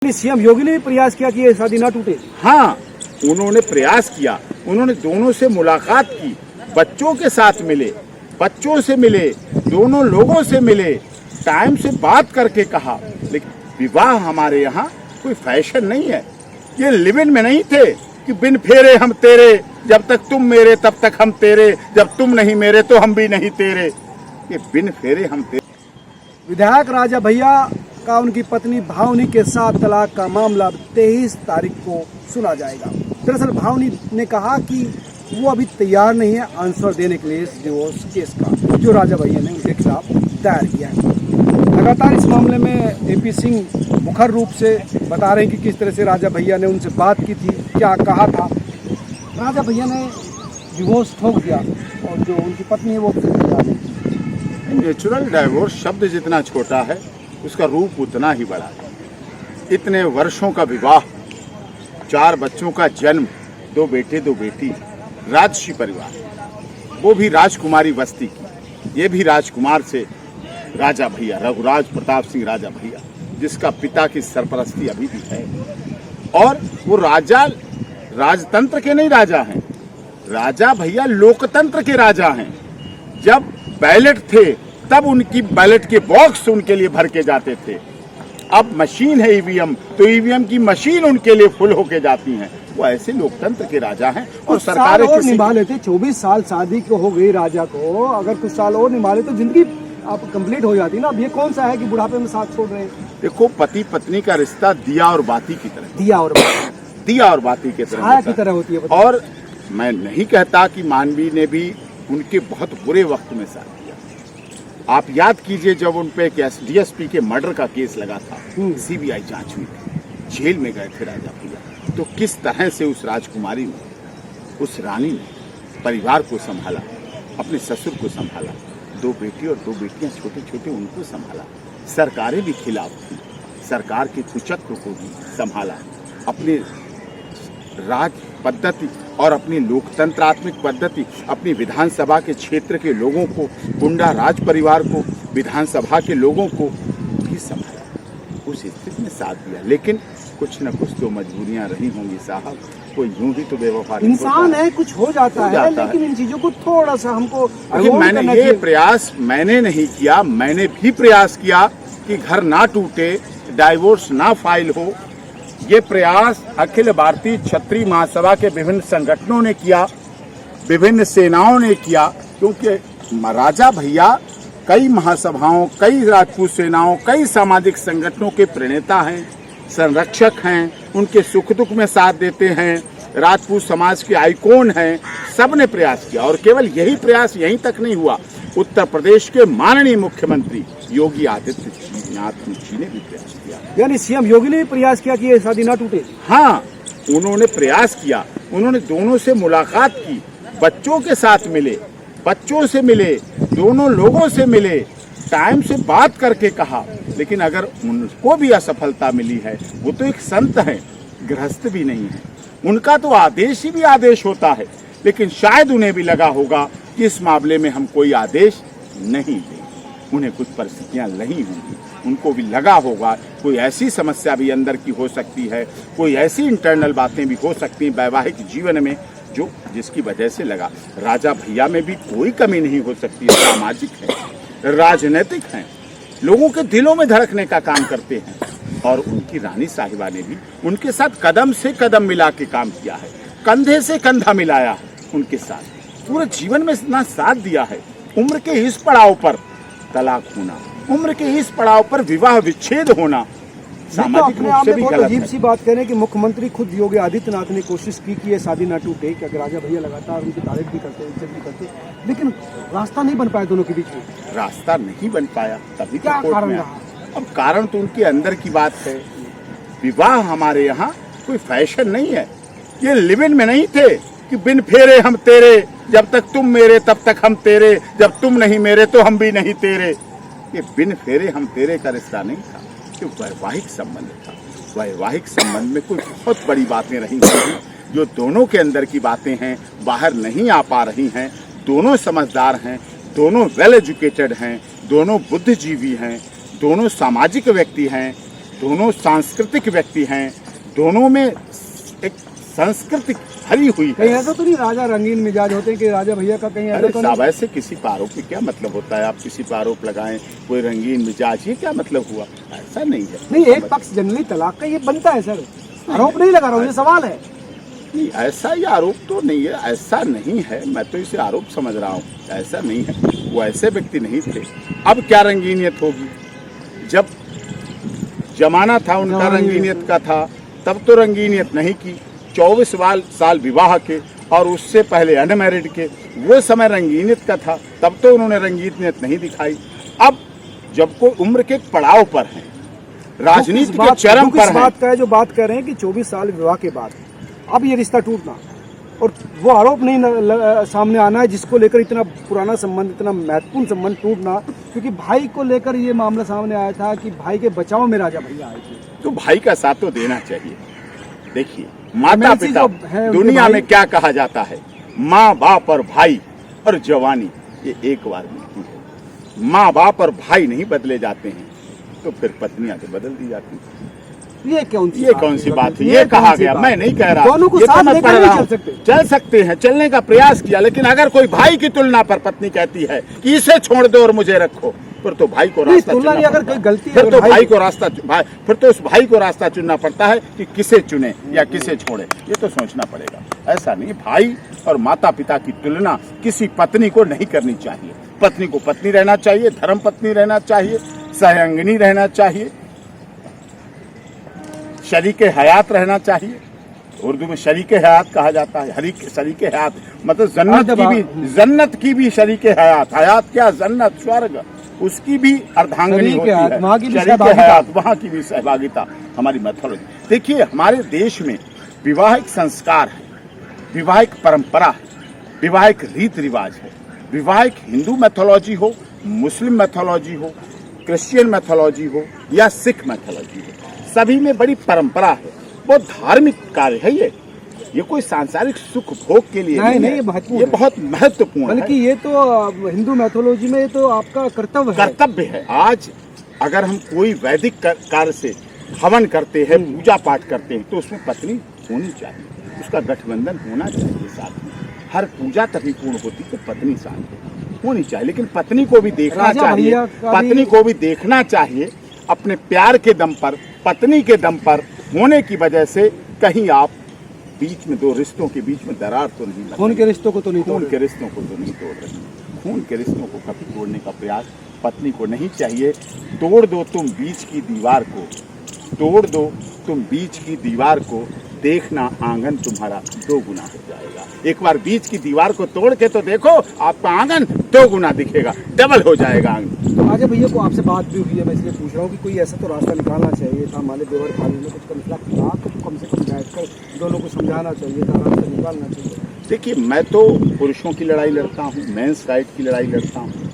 CM योगी ने भी प्रयास किया कि ये शादी ना टूटे। हाँ, उन्होंने प्रयास किया, उन्होंने दोनों से मुलाकात की, बच्चों के साथ मिले, बच्चों से मिले, दोनों लोगों से मिले, टाइम से बात करके कहा। लेकिन विवाह हमारे यहाँ कोई फैशन नहीं है। ये लिव इन में नहीं थे कि बिन फेरे हम तेरे, जब तक तुम मेरे तब तक हम तेरे, जब तुम नहीं मेरे तो हम भी नहीं तेरे। ये बिन फेरे हम तेरे। विधायक राजा भैया का उनकी पत्नी भावनी के साथ तलाक का मामला 23 तारीख को सुना जाएगा। दरअसल भावनी ने कहा कि वो अभी तैयार नहीं है आंसर देने के लिए इस डिवोर्स केस का जो राजा भैया ने उनके खिलाफ दायर किया है। लगातार इस मामले में एपी सिंह मुखर रूप से बता रहे हैं कि किस तरह से राजा भैया ने उनसे बात की थी, क्या कहा था। राजा भैया ने डिवोर्स ठोक दिया और जो उनकी पत्नी है वो नेचुरल डाइवोर्स शब्द जितना छोटा है उसका रूप उतना ही बड़ा है। इतने वर्षों का विवाह, 4 बच्चों का जन्म, 2 बेटे 2 बेटी, राजसी परिवार, वो भी राजकुमारी बस्ती की। ये भी राजकुमार से राजा भैया, रघुराज प्रताप सिंह राजा भैया, जिसका पिता की सरपरस्ती अभी भी है। और वो राजा राजतंत्र के नहीं राजा हैं, राजा भैया लोकतंत्र के राजा हैं। जब बैलेट थे तब उनकी बैलेट के बॉक्स उनके लिए भर के जाते थे। अब मशीन है ईवीएम, तो ईवीएम की मशीन उनके लिए फुल होके जाती हैं। वो ऐसे लोकतंत्र के राजा हैं। और सरकारें और निभा लेते। 24 साल शादी को हो गई राजा को, अगर कुछ साल और निभा ले तो जिंदगी आप कंप्लीट हो जाती ना। अब ये कौन सा है कि बुढ़ापे में साथ छोड़ रहे हैं। देखो, पति पत्नी का रिश्ता दिया और बाती की तरह, दिया और बाती की तरह होती है। और मैं नहीं कहता कि मानवी ने भी उनके बहुत बुरे वक्त में साथ दिया। आप याद कीजिए, जब उन पे डीएसपी के मर्डर का केस लगा था, सीबीआई जांच हुई थी, जेल में गए थे राजा भैया, तो किस तरह से उस राजकुमारी ने, उस रानी ने परिवार को संभाला, अपने ससुर को संभाला, 2 बेटी और 2 बेटियां छोटे छोटे उनको संभाला। सरकारें भी खिलाफ थी, सरकार के कुचक्र को भी संभाला। अपने राज पद्धति और अपनी लोकतंत्रात्मक पद्धति, अपनी विधानसभा के क्षेत्र के लोगों को, गुंडा राज परिवार को, विधानसभा के लोगों को भी संभाला, उस स्थिति में साथ दिया। लेकिन कुछ न कुछ तो मजबूरियां रही होंगी साहब। कोई यूं ही तो बेवफा इंसान है, कुछ हो जाता है, लेकिन इन चीजों को थोड़ा सा हमको मैंने ये प्रयास मैंने नहीं किया, मैंने भी प्रयास किया कि घर ना टूटे, डाइवोर्स ना फाइल हो। ये प्रयास अखिल भारतीय क्षत्रिय महासभा के विभिन्न संगठनों ने किया, विभिन्न सेनाओं ने किया, क्योंकि राजा भैया कई महासभाओं, कई राजपूत सेनाओं, कई सामाजिक संगठनों के प्रणेता हैं, संरक्षक हैं, उनके सुख दुख में साथ देते हैं, राजपूत समाज के आइकॉन हैं। सबने प्रयास किया और केवल यही प्रयास यहीं तक नहीं हुआ। उत्तर प्रदेश के माननीय मुख्यमंत्री योगी आदित्यनाथ जी ने भी प्रयास किया। यानी सीएम योगी ने भी प्रयास किया कि ये शादी ना टूटे। हाँ, उन्होंने प्रयास किया, उन्होंने दोनों से मुलाकात की, बच्चों के साथ मिले, बच्चों से मिले, दोनों लोगों से मिले, टाइम से बात करके कहा। लेकिन अगर उनको भी असफलता मिली है, वो तो एक संत हैं, गृहस्थ भी नहीं है, उनका तो आदेश ही भी आदेश होता है। लेकिन शायद उन्हें भी लगा होगा कि इस मामले में हम कोई आदेश नहीं दें, उन्हें कुछ परिस्थितियां नहीं होंगी। उनको भी लगा होगा कोई ऐसी समस्या भी अंदर की हो सकती है, कोई ऐसी इंटरनल बातें भी हो सकती हैं वैवाहिक जीवन में, जो जिसकी वजह से लगा। राजा भैया में भी कोई कमी नहीं हो सकती है, सामाजिक है, राजनीतिक हैं, लोगों के दिलों में धड़कने का काम करते हैं। और उनकी रानी साहिबा ने भी उनके साथ कदम से कदम मिला के काम किया है, कंधे से कंधा मिलाया है उनके साथ, पूरे जीवन में इतना साथ दिया है। उम्र के इस पड़ाव पर तलाक होना, उम्र के इस पड़ाव पर विवाह विच्छेद होना सामाजिक रूप से भी गलत है। अजीब सी बात कह रहे हैं कि मुख्यमंत्री खुद योगी आदित्यनाथ ने कोशिश की कि ये शादी ना टूटे, कि अगर राजा भैया लगातार उनकी तारीफ भी करते, इज्जत भी करते, लेकिन रास्ता नहीं बन पाया दोनों के बीच में। रास्ता नहीं बन पाया, तभी क्या कारण रहा? अब कारण तो उनके अंदर की बात है। विवाह हमारे यहाँ कोई फैशन नहीं है। ये लिव इन में नहीं थे कि बिन फेरे हम तेरे, जब तक तुम मेरे तब तक हम तेरे, जब तुम नहीं मेरे तो हम भी नहीं तेरे। ये बिन फेरे हम तेरे का रिश्ता नहीं था, ये वैवाहिक संबंध था। वैवाहिक संबंध में कोई बहुत बड़ी बातें रही होंगी, जो दोनों के अंदर की बातें हैं, बाहर नहीं आ पा रही हैं। दोनों समझदार हैं, दोनों वेल एजुकेटेड हैं, दोनों बुद्धिजीवी हैं, दोनों सामाजिक व्यक्ति हैं, दोनों सांस्कृतिक व्यक्ति हैं, दोनों में एक संस्कृति भरी हुई कहीं है। ऐसा तो नहीं राजा रंगीन मिजाज होते हैं कि राजा भैया का कहीं ऐसा अरे तो साहब, नहीं? ऐसे किसी पर आरोप की क्या मतलब होता है? आप किसी पर आरोप लगाएं कोई रंगीन मिजाज, ये क्या मतलब हुआ? ऐसा नहीं है। नहीं, एक पक्ष जनरली तलाक का ये बनता है सर, आरोप नहीं लगा रहा हूँ, ये सवाल है। नहीं, ऐसा ये आरोप तो नहीं है, ऐसा नहीं है। मैं तो इसे आरोप समझ रहा हूँ, ऐसा नहीं है। वो ऐसे व्यक्ति नहीं थे। अब क्या रंगीनियत होगी? जब जमाना था उनका रंगीनियत का था, तब तो रंगीनियत नहीं की। 24 साल विवाह के और उससे पहले अनमैरिड के, वो समय रंगीनियत का था, तब तो उन्होंने रंगीनियत नहीं दिखाई। अब जब कोई उम्र के पड़ाव पर है, राजनीति के चरम पर है, बात का है जो बात कर रहे हैं कि 24 साल विवाह के बाद अब ये रिश्ता टूटना और वो आरोप नहीं सामने आना है जिसको लेकर इतना पुराना संबंध, इतना महत्वपूर्ण संबंध टूटना, क्योंकि भाई को लेकर ये मामला सामने आया था कि भाई के बचाव में राजा भैया आए थे। तो भाई का साथ तो देना चाहिए। देखिए, माता पिता, है दुनिया में क्या कहा जाता है? माँ बाप और भाई और जवानी, ये एक बार मिलती है। माँ बाप और भाई नहीं बदले जाते हैं, तो फिर पत्नियां तो बदल दी जाती हैं। ये कौन सी बात है? ये कहा गया, मैं नहीं कह रहा। दोनों को ये तो साथ मैं लेकर पढ़ नहीं रहा चल हूं। सकते। चल सकते हैं, चलने का प्रयास किया, लेकिन अगर कोई भाई की तुलना पर पत्नी कहती है कि इसे छोड़ दो और मुझे रखो, फिर तो भाई को रास्ता चुनना अगर पड़ता कोई है। गलती फिर तो भाई को रास्ता, फिर तो उस भाई को रास्ता चुनना पड़ता है कि किसे चुने या किसे छोड़े। ये तो सोचना पड़ेगा। ऐसा नहीं, भाई और माता पिता की तुलना किसी पत्नी को नहीं करनी चाहिए। पत्नी को पत्नी रहना चाहिए, धर्म पत्नी रहना चाहिए, सहअंगिनी रहना चाहिए, शरीके हयात रहना चाहिए। उर्दू में शरीके हयात कहा जाता है। शरीके हयात मतलब जन्नत की भी शरीके हयात। हयात क्या? जन्नत, स्वर्ग, उसकी भी अर्धांगिनी होती है। शरीके हयात, वहाँ की भी सहभागिता हमारी मैथोलॉजी। देखिए, हमारे देश में विवाह एक संस्कार है, विवाह एक परंपरा है, विवाह एक रीति रिवाज है। विवाह एक हिंदू मैथोलॉजी हो, मुस्लिम मैथोलॉजी हो, क्रिश्चियन मैथोलॉजी हो या सिख मैथोलॉजी हो, सभी में बड़ी परंपरा है। बहुत धार्मिक कार्य है ये कोई सांसारिक सुख भोग के लिए नहीं है। ये बहुत महत्वपूर्ण है। बल्कि ये तो हिंदू मैथोलॉजी में ये तो आपका कर्तव्य है। आज अगर हम कोई वैदिक कार्य से हवन करते हैं, पूजा पाठ करते हैं, तो उसमें पत्नी होनी चाहिए, उसका गठबंधन होना चाहिए साथ में। हर पूजा तभी पूर्ण होती है, पत्नी साथ होनी चाहिए। लेकिन पत्नी को भी देखना चाहिए, पत्नी को भी देखना चाहिए अपने प्यार के दम पर, पत्नी के दम पर होने की वजह से कहीं आप बीच में दो रिश्तों के बीच में दरार तो नहीं लगी। खून के रिश्तों को तो नहीं खून के रिश्तों को तो नहीं तोड़ रही। खून के रिश्तों को कभी तोड़ने का प्रयास पत्नी को नहीं चाहिए। तोड़ दो तुम बीच की दीवार को, तोड़ दो तुम बीच की दीवार को, देखना आंगन तुम्हारा 2 गुना हो जाएगा। एक बार बीच की दीवार को तोड़ के तो देखो, आपका आंगन 2 गुना दिखेगा, डबल हो जाएगा आंगन। तो राजा भैया को आपसे बात भी हुई है, मैं इसलिए पूछ रहा हूँ कि कोई ऐसा तो रास्ता निकालना चाहिए था। हमारे देवर भाई में कुछ मसला था तो कम से कम बैठकर दोनों को समझाना चाहिए था, रास्ता निकालना चाहिए। देखिए, मैं तो पुरुषों की लड़ाई लड़ता हूँ, मेंस राइट की लड़ाई लड़ता हूँ,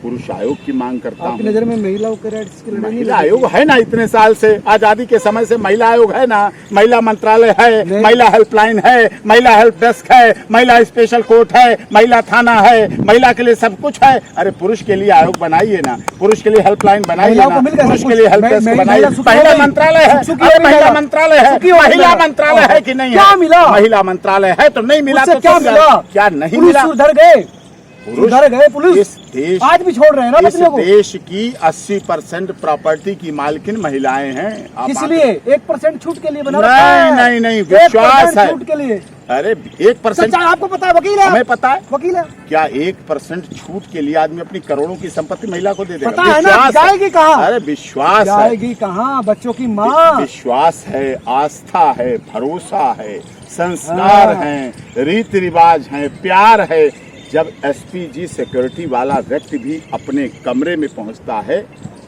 पुरुष आयोग की मांग करता हूँ। आपकी नजर में महिलाओं के राइट्स की लड़ाई? महिला आयोग है ना, इतने साल से, आजादी के समय से महिला आयोग है ना, महिला मंत्रालय है, महिला हेल्पलाइन है, महिला हेल्प डेस्क है, महिला स्पेशल कोर्ट है, महिला थाना है, महिला के लिए सब कुछ है। अरे पुरुष के लिए आयोग बनाइए ना, पुरुष के लिए हेल्पलाइन बनाइए ना, पुरुष के लिए हेल्प डेस्क बनाइए। महिला मंत्रालय है, महिला मंत्रालय है, महिला मंत्रालय है कि नहीं है? महिला मंत्रालय है तो नहीं मिला तो क्या मिला? क्या नहीं मिला? सुधर गए पुलिस देश आज भी छोड़ रहे हैं ना इस देश की 80% प्रॉपर्टी की मालकिन महिलाएं हैं। इसलिए 1% छूट के लिए बना नहीं, विश्वास है छूट के लिए। अरे 1% आपको पता है, वकील है, हमें पता है, वकील है। क्या 1% छूट के लिए आदमी अपनी करोड़ों की संपत्ति महिला को दे देगा? पता है ना, जाएगी कहाँ? अरे विश्वास जाएगी कहाँ? बच्चों की माँ। विश्वास है, आस्था है, भरोसा है, संस्कार है, रीति रिवाज है, प्यार है। जब एसपीजी सिक्योरिटी वाला व्यक्ति भी अपने कमरे में पहुंचता है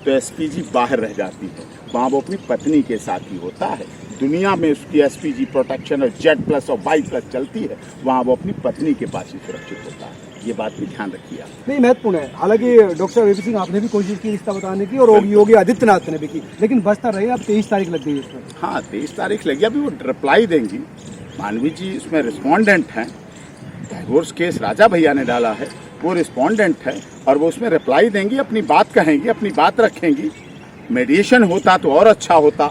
तो एसपीजी बाहर रह जाती है, वहाँ वो अपनी पत्नी के साथ ही होता है। दुनिया में उसकी एसपीजी प्रोटेक्शन और Z+ और Y+ चलती है, वहाँ वो अपनी पत्नी के पास ही सुरक्षित होता है। ये बात भी ध्यान रखिए। नहीं, महत्वपूर्ण है। हालांकि डॉक्टर वीपी सिंह आपने भी कोशिश की रिश्ता बताने की और योगी आदित्यनाथ ने भी की, लेकिन बसता रहे। अब 23 तारीख लग गई इसमें। हाँ, 23 तारीख लगी। अभी वो रिप्लाई देंगी। मानवी जी इसमें रिस्पॉन्डेंट हैं, डाइवोर्स केस राजा भैया ने डाला है, वो रिस्पॉन्डेंट है और वो उसमें रिप्लाई देंगी, अपनी बात कहेंगी, अपनी बात रखेंगी। मेडिएशन होता तो और अच्छा होता,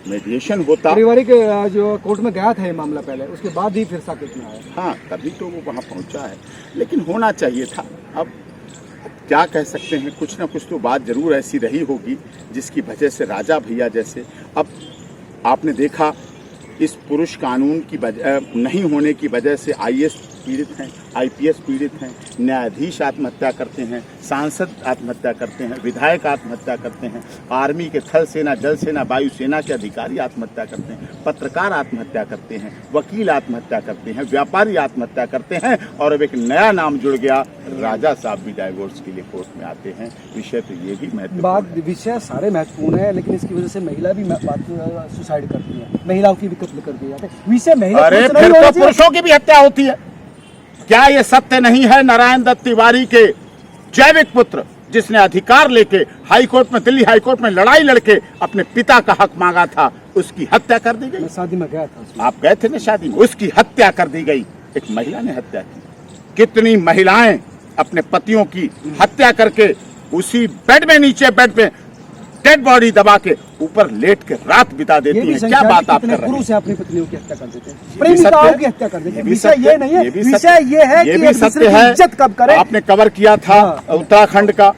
मेडिएशन होता। पारिवारिक जो कोर्ट में गया था ये मामला पहले, उसके बाद ही फिर साकेत में आया। हाँ, तभी तो वो वहाँ पहुँचा है, लेकिन होना चाहिए था। अब क्या कह सकते हैं, कुछ ना कुछ तो बात जरूर ऐसी रही होगी जिसकी वजह से राजा भैया जैसे, अब आपने देखा इस पुरुष कानून की नहीं होने की वजह से आईएएस पीड़ित हैं, आईपीएस पीड़ित हैं, न्यायाधीश आत्महत्या करते हैं, सांसद आत्महत्या करते हैं, विधायक आत्महत्या करते हैं, आर्मी के थल सेना, जल सेना, वायु सेना के अधिकारी आत्महत्या करते हैं, पत्रकार आत्महत्या करते हैं, वकील आत्महत्या करते हैं, व्यापारी आत्महत्या करते हैं, और अब एक नया नाम जुड़ गया, राजा साहब भी डाइवोर्स के लिए कोर्ट में आते हैं। विषय तो ये भी महत्वपूर्ण, विषय सारे महत्वपूर्ण है, लेकिन इसकी वजह से महिला भी सुसाइड करती है, महिलाओं की भी कत्ल कर दी जाती है। विषय महिला, अरे फिर तो पुरुषों की भी हत्या होती है। क्या ये सत्य नहीं है? नारायण दत्त तिवारी के जैविक पुत्र जिसने अधिकार लेके हाई कोर्ट में, दिल्ली हाई कोर्ट में लड़ाई लड़के अपने पिता का हक मांगा था, उसकी हत्या कर दी गई। मैं शादी में गया था, आप गए थे ना शादी में, उसकी हत्या कर दी गई। एक महिला ने हत्या की। कितनी महिलाएं अपने पतियों की हत्या करके उसी बेड में, नीचे बेड पे डेड बॉडी दबा के ऊपर लेट के रात बिता देती हैं। क्या बात आप कर रहे हैं? पुरुष अपनी पत्नियों की हत्या कर देते हैं, प्रेमिकाओं की हत्या कर देते हैं। विषय ये नहीं है, विषय ये है कि एक दूसरे की इज्जत कब करें। आपने कवर किया था उत्तराखंड का,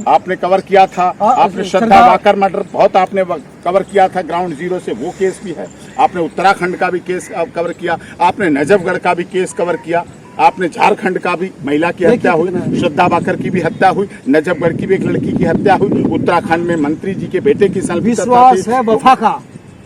आपने कवर किया था, आपने श्रद्धा वाकर मर्डर बहुत आपने कवर किया था, ग्राउंड जीरो से वो केस भी है। आपने उत्तराखंड का भी केस कवर किया, आपने नजफगढ़ का भी केस कवर किया, आपने झारखंड का भी महिला की हत्या हुई, श्रद्धा वाकर की भी हत्या हुई, नजफगढ़ की भी एक लड़की की हत्या हुई, उत्तराखंड में मंत्री जी के बेटे की विश्वास है वफा का,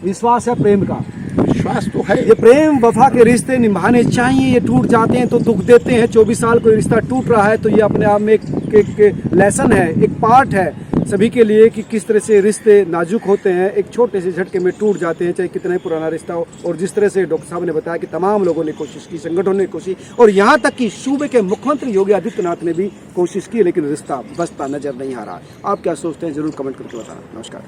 विश्वास है प्रेम का, विश्वास तो है। ये प्रेम वफा के रिश्ते निभाने चाहिए, ये टूट जाते हैं तो दुख देते हैं। 24 साल कोई रिश्ता टूट रहा है तो ये अपने आप में एक लेसन है, एक पार्ट है सभी के लिए कि किस तरह से रिश्ते नाजुक होते हैं, एक छोटे से झटके में टूट जाते हैं, चाहे कितना ही पुराना रिश्ता हो। और जिस तरह से डॉक्टर साहब ने बताया कि तमाम लोगों ने कोशिश की, संगठनों ने कोशिश, और यहाँ तक कि सूबे के मुख्यमंत्री योगी आदित्यनाथ ने भी कोशिश की, लेकिन रिश्ता बसता नजर नहीं आ रहा। आप क्या सोचते हैं, जरूर कमेंट करके बताना। नमस्कार।